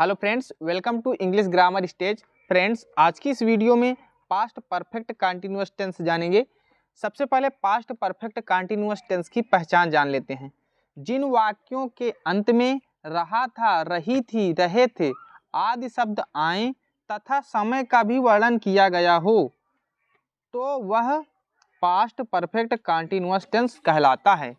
Hello friends, welcome to English grammar stage. Friends, आज की इस वीडियो में पास्ट परफेक्ट कंटीन्यूअस टेंस जानेंगे। सबसे पहले पास्ट परफेक्ट कंटीन्यूअस टेंस की पहचान जान लेते हैं। जिन वाक्यों के अंत में रहा था, रही थी, रहे थे आदि शब्द आए तथा समय का भी वर्णन किया गया हो तो वह पास्ट परफेक्ट कंटीन्यूअस टेंस कहलाता है।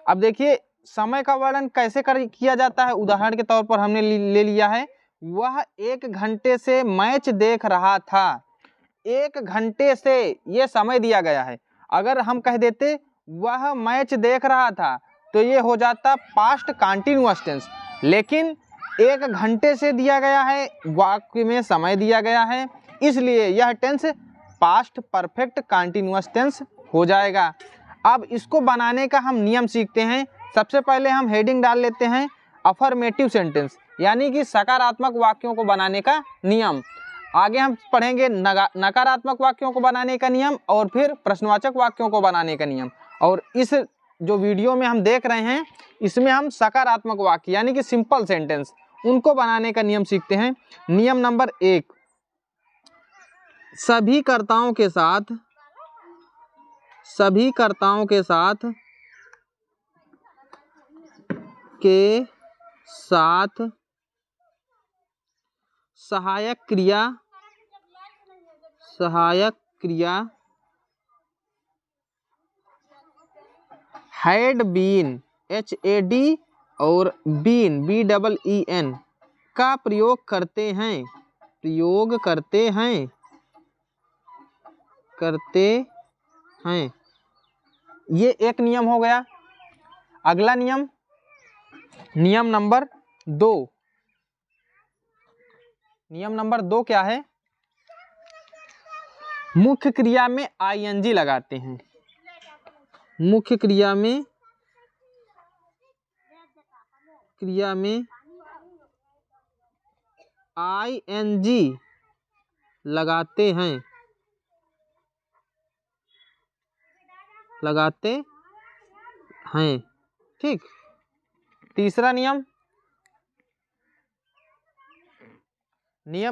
अब देखिए, समय का वर्णन कैसे किया जाता है। उदाहरण के तौर पर हमने ले लिया है, वह 1 घंटे से मैच देख रहा था। 1 घंटे से ये समय दिया गया है। अगर हम कह देते वह मैच देख रहा था तो ये हो जाता पास्ट कंटीन्यूअस टेंस, लेकिन 1 घंटे से दिया गया है, वाक्य में समय दिया गया है, इसलिए यह tense past perfect continuous tense हो जाएगा। अब इसको बनाने का हम नियम सीखते हैं। सबसे पहले हम हेडिंग डाल लेते हैं अफर्मेटिव सेंटेंस, यानी कि सकारात्मक वाक्यों को बनाने का नियम। आगे हम पढ़ेंगे नकारात्मक वाक्यों को बनाने का नियम और फिर प्रश्नवाचक वाक्यों को बनाने का नियम। और इस जो वीडियो में हम देख रहे हैं, इसमें हम सकारात्मक वाक्य यानी कि सिंपल सेंटेंस उनको बनाने का नियम सीखते हैं। नियम नंबर 1, सभी कर्ताओं के साथ सहायक क्रिया हैड बीन HAD और बीन BEEN का प्रयोग करते हैं। ये एक नियम हो गया। अगला नियम नंबर 2। नियम नंबर 2 क्या है? मुख्य क्रिया में ING लगाते हैं। मुख्य क्रिया में ING लगाते हैं। ठीक। तीसरा नियम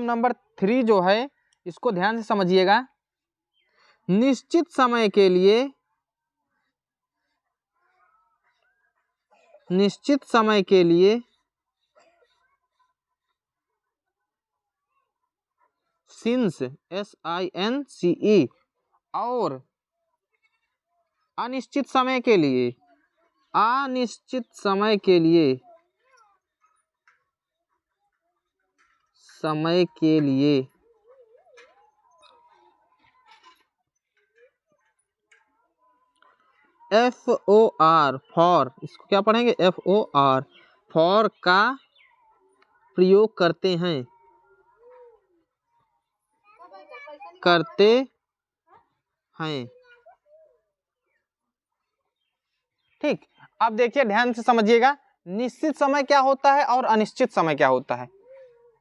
नंबर 3 जो है, इसको ध्यान से समझिएगा। निश्चित समय के लिए सिंस SINCE और अनिश्चित समय के लिए FOR फॉर, इसको क्या पढ़ेंगे? FOR फॉर का प्रयोग करते हैं। ठीक। अब देखिए, ध्यान से समझिएगा, निश्चित समय क्या होता है और अनिश्चित समय क्या होता है।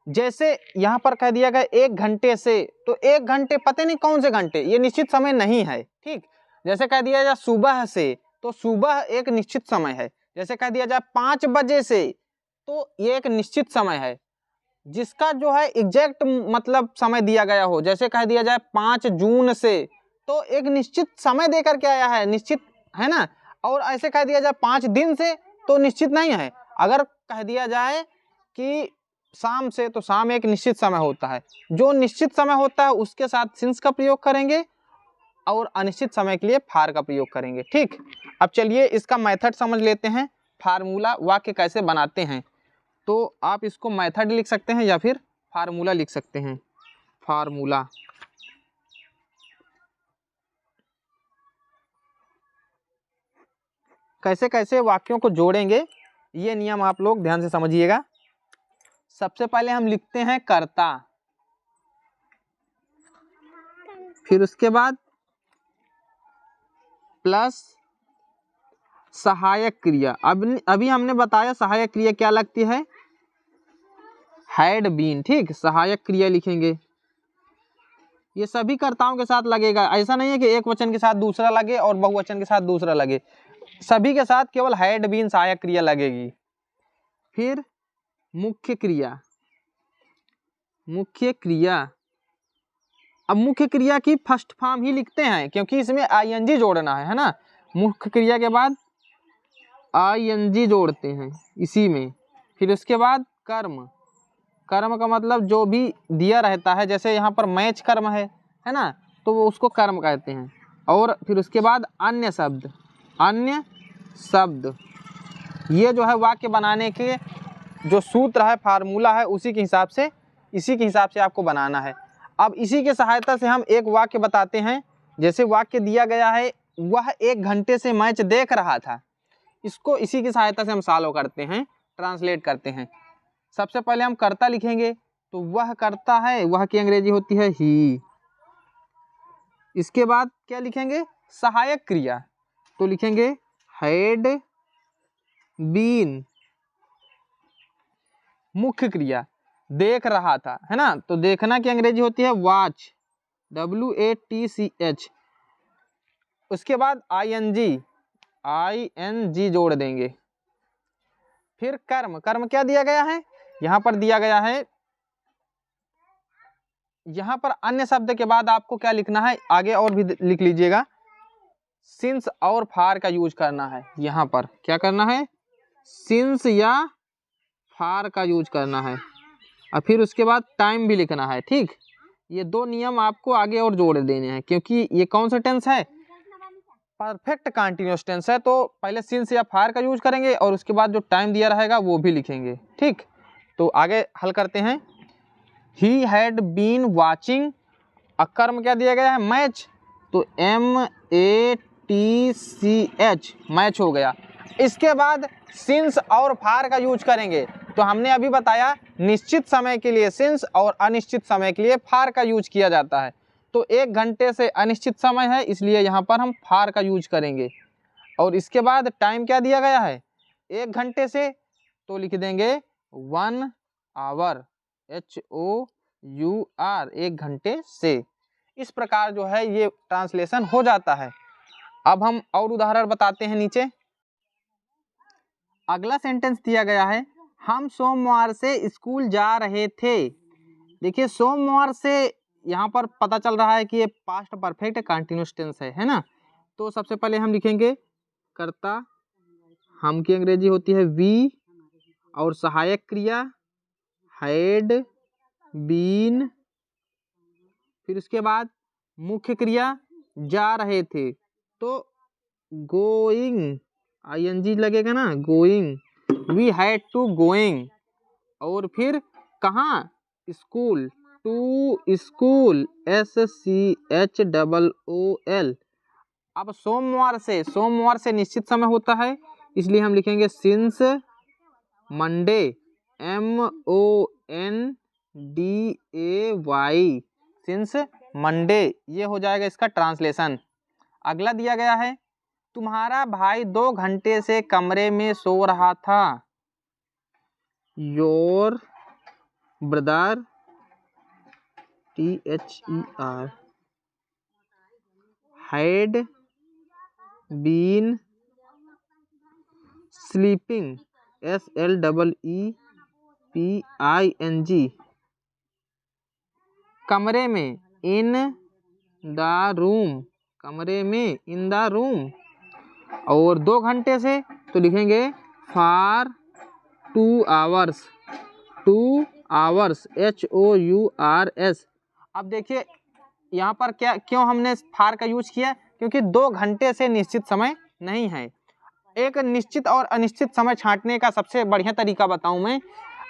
जैसे यहाँ पर कह दिया गया 1 घंटे से, तो 1 घंटे पता नहीं कौन से घंटे, ये निश्चित समय नहीं है। ठीक। जैसे कह दिया जाए सुबह से, तो सुबह एक निश्चित समय है। जैसे कह दिया जाए 5 बजे से, तो ये एक निश्चित समय है जिसका जो है एग्जैक्ट मतलब समय दिया गया हो। जैसे कह दिया जाए 5 जून से, तो एक निश्चित समय देकर के आया है, निश्चित है ना। और ऐसे कह दिया जाए 5 दिन से, तो निश्चित नहीं है। अगर कह दिया जाए कि शाम से, तो शाम एक निश्चित समय होता है। जो निश्चित समय होता है उसके साथ सिंस का प्रयोग करेंगे और अनिश्चित समय के लिए फार का प्रयोग करेंगे। ठीक। अब चलिए इसका मेथड समझ लेते हैं, फार्मूला वाक्य कैसे बनाते हैं। तो आप इसको मेथड लिख सकते हैं या फिर फार्मूला लिख सकते हैं। फार्मूला कैसे कैसे वाक्यों को जोड़ेंगे, ये नियम आप लोग ध्यान से समझिएगा। सबसे पहले हम लिखते हैं कर्ता, फिर उसके बाद प्लस सहायक क्रिया। अभी हमने बताया सहायक क्रिया क्या लगती है, हैड बीन। ठीक। सहायक क्रिया लिखेंगे, ये सभी कर्ताओं के साथ लगेगा। ऐसा नहीं है कि एक वचन के साथ दूसरा लगे और बहुवचन के साथ दूसरा लगे, सभी के साथ केवल हैड बीन सहायक क्रिया लगेगी। फिर मुख्य क्रिया मुख्य क्रिया। अब मुख्य क्रिया की फर्स्ट फॉर्म ही लिखते हैं क्योंकि इसमें आईएनजी जोड़ना है ना। मुख्य क्रिया के बाद आईएनजी जोड़ते हैं इसी में। फिर उसके बाद कर्म। कर्म का मतलब जो भी दिया रहता है, जैसे यहाँ पर मैच कर्म है ना, तो वो उसको कर्म कहते हैं। और फिर उसके बाद अन्य शब्द। अन्य शब्द ये जो है वाक्य बनाने के जो सूत्र है, फार्मूला है, इसी के हिसाब से आपको बनाना है। अब इसी के सहायता से हम एक वाक्य बताते हैं। जैसे वाक्य दिया गया है, वह 1 घंटे से मैच देख रहा था। इसको इसी की सहायता से हम सॉल्व करते हैं, ट्रांसलेट करते हैं। सबसे पहले हम कर्ता लिखेंगे, तो वह कर्ता है, वह की अंग्रेजी होती है ही। इसके बाद क्या लिखेंगे? सहायक क्रिया, तो लिखेंगे हैड बीन। मुख्य क्रिया देख रहा था, है ना, तो देखना की अंग्रेजी होती है वॉच, WATCH। उसके बाद ING जोड़ देंगे। फिर कर्म। कर्म क्या दिया गया है? यहाँ पर दिया गया है, यहाँ पर अन्य शब्द के बाद आपको क्या लिखना है, आगे और भी लिख लीजिएगा, सिंस और फार का यूज करना है। यहाँ पर क्या करना है? सिंस या फार का यूज करना है। और फिर उसके बाद टाइम भी लिखना है। ठीक, ये 2 नियम आपको आगे और जोड़ देने हैं, क्योंकि ये कौन सा टेंस है? परफेक्ट कंटिन्यूअस टेंस है। तो पहले सिंस या फार का यूज करेंगे और उसके बाद जो टाइम दिया रहेगा वो भी लिखेंगे। ठीक, तो आगे हल करते हैं। He had been watching. कर्म क्या दिया गया है? मैच, तो MATCH, मैच हो गया। इसके बाद सिंस और फार का यूज करेंगे। तो हमने अभी बताया निश्चित समय के लिए सिंस और अनिश्चित समय के लिए फार का यूज किया जाता है। तो 1 घंटे से अनिश्चित समय है, इसलिए यहाँ पर हम फार का यूज करेंगे। और इसके बाद टाइम क्या दिया गया है? 1 घंटे से, तो लिख देंगे 1 आवर, HOUR, 1 घंटे से। इस प्रकार जो है ये ट्रांसलेशन हो जाता है। अब हम और उदाहरण बताते हैं नीचे। अगला सेंटेंस दिया गया है, हम सोमवार से स्कूल जा रहे थे। देखिए सोमवार से यहाँ पर पता चल रहा है कि ये पास्ट परफेक्ट कंटिन्यूअस टेंस है ना। तो सबसे पहले हम लिखेंगे कर्ता, हम की अंग्रेजी होती है वी, और सहायक क्रिया हैड बीन। फिर उसके बाद मुख्य क्रिया जा रहे थे, तो गोइंग, ING लगेगा ना, going, we had to going. और फिर कहाँ? School, to school, SCHOOL। अब सोमवार से निश्चित समय होता है, इसलिए हम लिखेंगे since Monday, MONDAY, since Monday. ये हो जाएगा इसका ट्रांसलेशन। अगला दिया गया है, तुम्हारा भाई 2 घंटे से कमरे में सो रहा था। Your brother, THER, had been sleeping, SLEEPING, कमरे में, इन द रूम, कमरे में, इन द रूम। और 2 घंटे से, तो लिखेंगे फॉर 2 आवर्स, 2 आवर्स, HOURS। अब देखिए यहाँ पर क्यों हमने फार का यूज किया? क्योंकि 2 घंटे से निश्चित समय नहीं है। एक निश्चित और अनिश्चित समय छांटने का सबसे बढ़िया तरीका बताऊं मैं,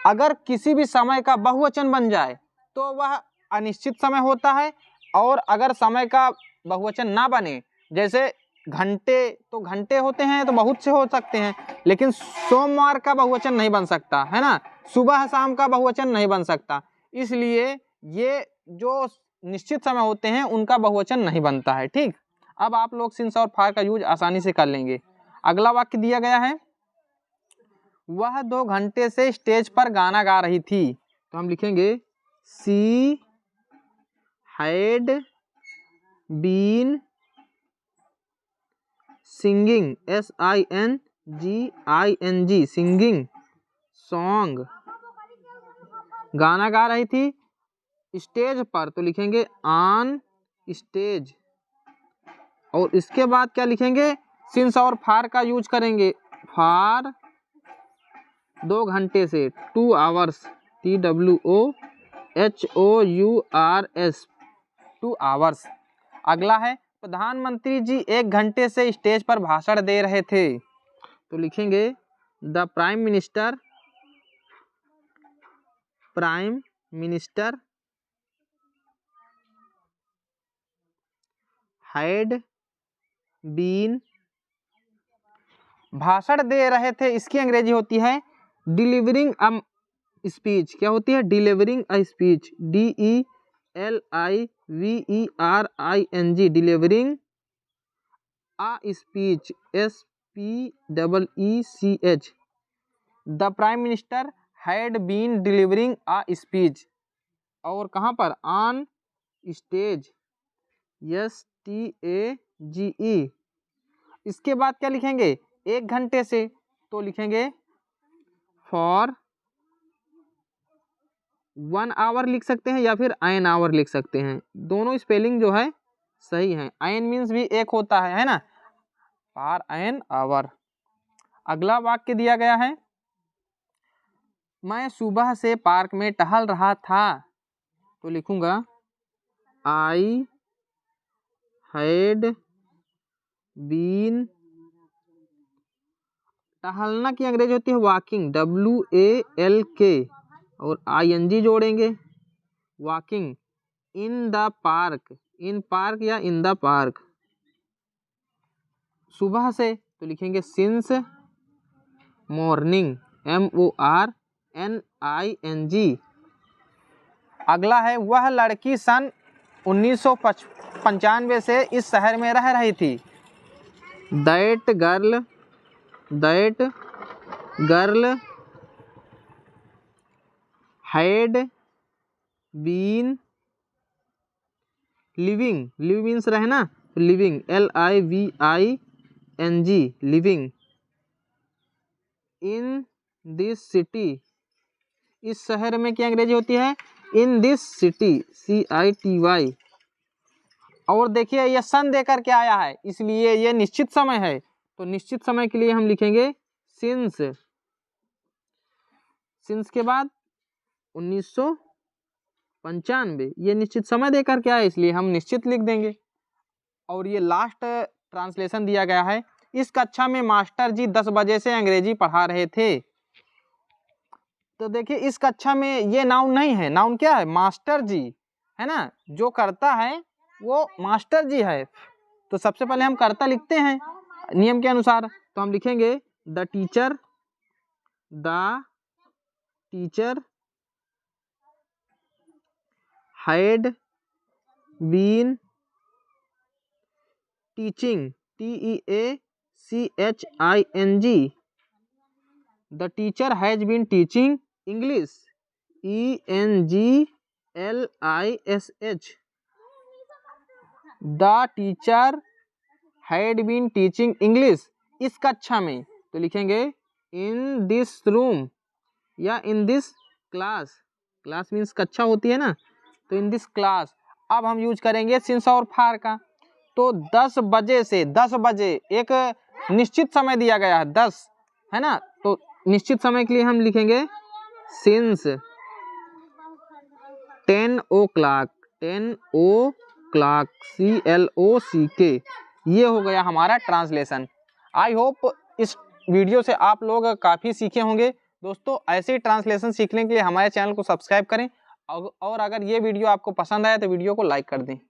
अगर किसी भी समय का बहुवचन बन जाए तो वह अनिश्चित समय होता है, और अगर समय का बहुवचन ना बने, जैसे घंटे, तो घंटे होते हैं तो बहुत से हो सकते हैं, लेकिन सोमवार का बहुवचन नहीं बन सकता, है ना, सुबह शाम का बहुवचन नहीं बन सकता। इसलिए ये जो निश्चित समय होते हैं उनका बहुवचन नहीं बनता है। ठीक, अब आप लोग सिंस और फार का यूज आसानी से कर लेंगे। अगला वाक्य दिया गया है, वह 2 घंटे से स्टेज पर गाना गा रही थी। तो हम लिखेंगे she had been singing, SINGING, singing, song, गाना गा रही थी स्टेज पर, तो लिखेंगे ऑन स्टेज। और इसके बाद क्या लिखेंगे, सिंस और फार का यूज करेंगे, फार 2 घंटे से, 2 आवर्स, TWOHOURS, 2 आवर्स। अगला है प्रधानमंत्री जी 1 घंटे से स्टेज पर भाषण दे रहे थे, तो लिखेंगे the prime minister had been, भाषण दे रहे थे इसकी अंग्रेजी होती है डिलीवरिंग अ स्पीच। क्या होती है, delivering a speech, DELIVERING, delivering a speech, SPEECH। The prime minister had been delivering a speech. और कहाँ पर, ऑन स्टेज, STAGE। इसके बाद क्या लिखेंगे, 1 घंटे से, तो लिखेंगे फॉर 1 आवर लिख सकते हैं या फिर एन आवर लिख सकते हैं, दोनों स्पेलिंग जो है सही है। एन मीन्स भी एक होता है ना, फॉर एन आवर। अगला वाक्य दिया गया है, मैं सुबह से पार्क में टहल रहा था, तो लिखूंगा आई हैड बीन, टहलना की अंग्रेजी होती है वॉकिंग, WALK, और ING जोड़ेंगे, walking in the park, in park या इन द पार्क। सुबह से, तो लिखेंगे सिंस मॉर्निंग, MORNING। अगला है, वह लड़की सन 1995 से इस शहर में रह रही थी, that girl had been living, live means रहना, living, LIVING, living in this city, इस शहर में क्या अंग्रेजी होती है, इन दिस सिटी, CITY। और देखिए ये सन देकर के आया है, इसलिए ये निश्चित समय है, तो निश्चित समय के लिए हम लिखेंगे सिंस। सिंस के बाद 1995, ये निश्चित समय देकर के आया, इसलिए हम निश्चित लिख देंगे। और ये लास्ट ट्रांसलेशन दिया गया है, इस कक्षा में मास्टर जी 10 बजे से अंग्रेजी पढ़ा रहे थे। तो देखिए इस कक्षा में ये नाउन नहीं है, नाउन क्या है, मास्टर जी है ना, जो करता है वो मास्टर जी है। तो सबसे पहले हम कर्ता लिखते हैं नियम के अनुसार, तो हम लिखेंगे the teacher had been teaching, TEACHING, the teacher has been teaching English, ENGLISH, the teacher had been teaching English इस कक्षा में, तो लिखेंगे इन दिस रूम या in this class, class means कक्षा होती है ना, तो इन दिस क्लास। अब हम यूज करेंगे सिंस और फार का, तो 10 बजे से, 10 बजे एक निश्चित समय दिया गया है 10, है ना, तो निश्चित समय के लिए हम लिखेंगे सिंस 10 o'clock, CLOCK। ये हो गया हमारा ट्रांसलेशन। आई होप इस वीडियो से आप लोग काफ़ी सीखे होंगे। दोस्तों ऐसे ही ट्रांसलेशन सीखने के लिए हमारे चैनल को सब्सक्राइब करें, और अगर ये वीडियो आपको पसंद आया तो वीडियो को लाइक कर दें।